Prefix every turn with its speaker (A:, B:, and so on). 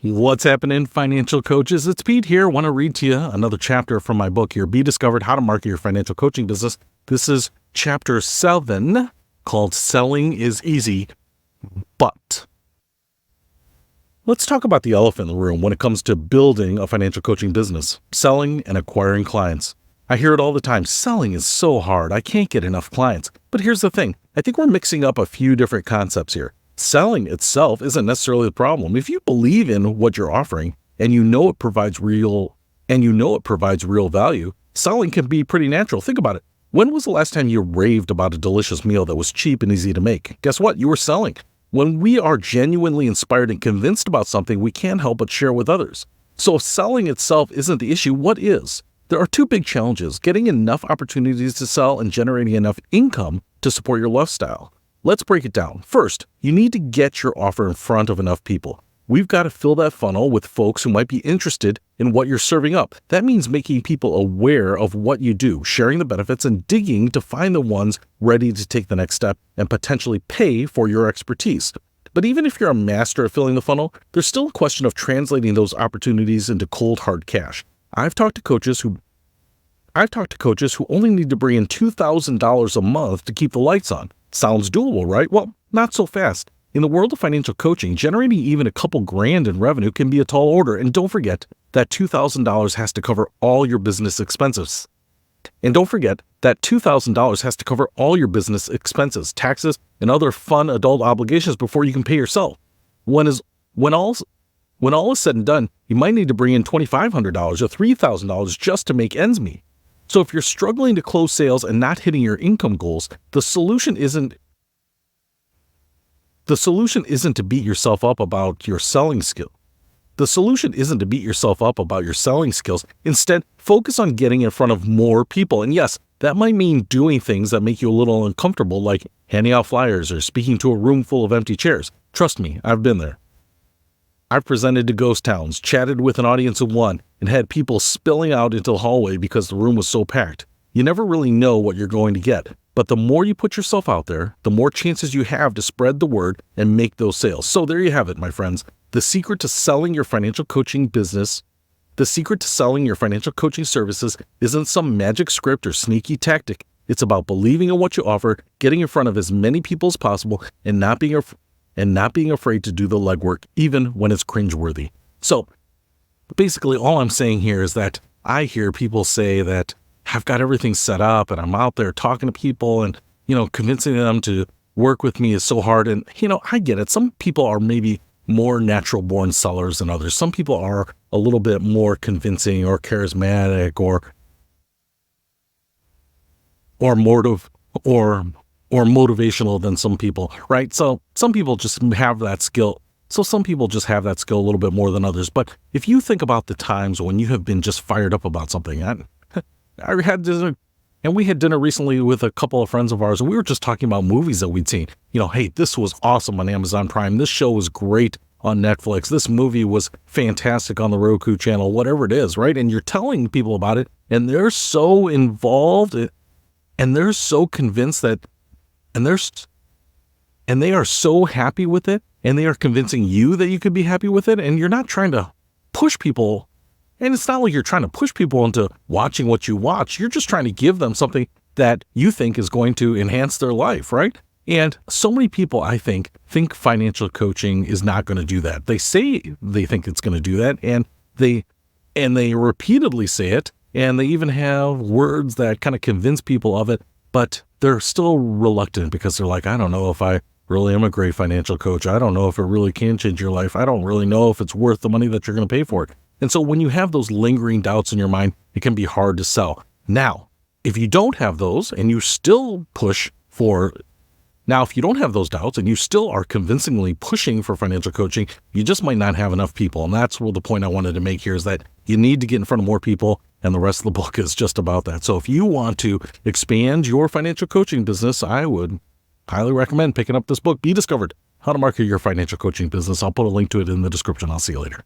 A: What's happening, financial coaches? It's Pete here. Want to read to you another chapter from my book here, Be Discovered: How to Market Your Financial Coaching Business. This is chapter 7 called Selling is Easy, But. Let's talk about the elephant in the room when it comes to building a financial coaching business, selling and acquiring clients. I hear it all the time. Selling is so hard. I can't get enough clients. But here's the thing. I think we're mixing up a few different concepts here. Selling itself isn't necessarily the problem. If you believe in what you're offering and you know it provides real value, selling can be pretty natural. Think about it. When was the last time you raved about a delicious meal that was cheap and easy to make? Guess what? You were selling. When we are genuinely inspired and convinced about something, we can't help but share with others. So if selling itself isn't the issue, what is? There are two big challenges: getting enough opportunities to sell and generating enough income to support your lifestyle. Let's break it down. First, you need to get your offer in front of enough people. We've got to fill that funnel with folks who might be interested in what you're serving up. That means making people aware of what you do, sharing the benefits, and digging to find the ones ready to take the next step and potentially pay for your expertise. But even if you're a master at filling the funnel, there's still a question of translating those opportunities into cold, hard cash. I've talked to coaches who only need to bring in $2,000 a month to keep the lights on. Sounds doable, right? Well, not so fast. In the world of financial coaching, generating even a couple grand in revenue can be a tall order. And don't forget that $2,000 has to cover all your business expenses. Taxes, and other fun adult obligations before you can pay yourself. When all is said and done, you might need to bring in $2,500 or $3,000 just to make ends meet. So if you're struggling to close sales and not hitting your income goals, the solution isn't to beat yourself up about your selling skill. Instead, focus on getting in front of more people. And yes, that might mean doing things that make you a little uncomfortable, like handing out flyers or speaking to a room full of empty chairs. Trust me, I've been there. I've presented to ghost towns, chatted with an audience of one, and had people spilling out into the hallway because the room was so packed. You never really know what you're going to get, but the more you put yourself out there, the more chances you have to spread the word and make those sales. So there you have it, my friends. The secret to selling your financial coaching services isn't some magic script or sneaky tactic. It's about believing in what you offer, getting in front of as many people as possible, and not being afraid to do the legwork, even when it's cringeworthy. So basically all I'm saying here is that I hear people say that I've got everything set up and I'm out there talking to people and, convincing them to work with me is so hard. And, I get it. Some people are maybe more natural born sellers than others. Some people are a little bit more convincing or charismatic or motivational than some people, right? So some people just have that skill. a little bit more than others. But if you think about the times when you have been just fired up about something, I had dinner, and we had dinner recently with a couple of friends of ours, and we were just talking about movies that we'd seen. Hey, this was awesome on Amazon Prime. This show was great on Netflix. This movie was fantastic on the Roku channel, whatever it is, right? And you're telling people about it, and they're so involved, and they're so convinced that, and they are so happy with it, and they are convincing you that you could be happy with it, and you're not trying to push people. And it's not like you're trying to push people into watching what you watch. You're just trying to give them something that you think is going to enhance their life, right? And so many people, I think financial coaching is not going to do that. They say they think it's going to do that, and they repeatedly say it, and they even have words that kind of convince people of it, but they're still reluctant because they're like, I don't know if I really am a great financial coach. I don't know if it really can change your life. I don't really know if it's worth the money that you're going to pay for it. And so when you have those lingering doubts in your mind, it can be hard to sell. Now, if you don't have those and you still if you don't have those doubts and you still are convincingly pushing for financial coaching, you just might not have enough people. And that's the point I wanted to make here, is that you need to get in front of more people, and the rest of the book is just about that. So if you want to expand your financial coaching business, I would highly recommend picking up this book, Be Discovered: How to Market Your Financial Coaching Business. I'll put a link to it in the description. I'll see you later.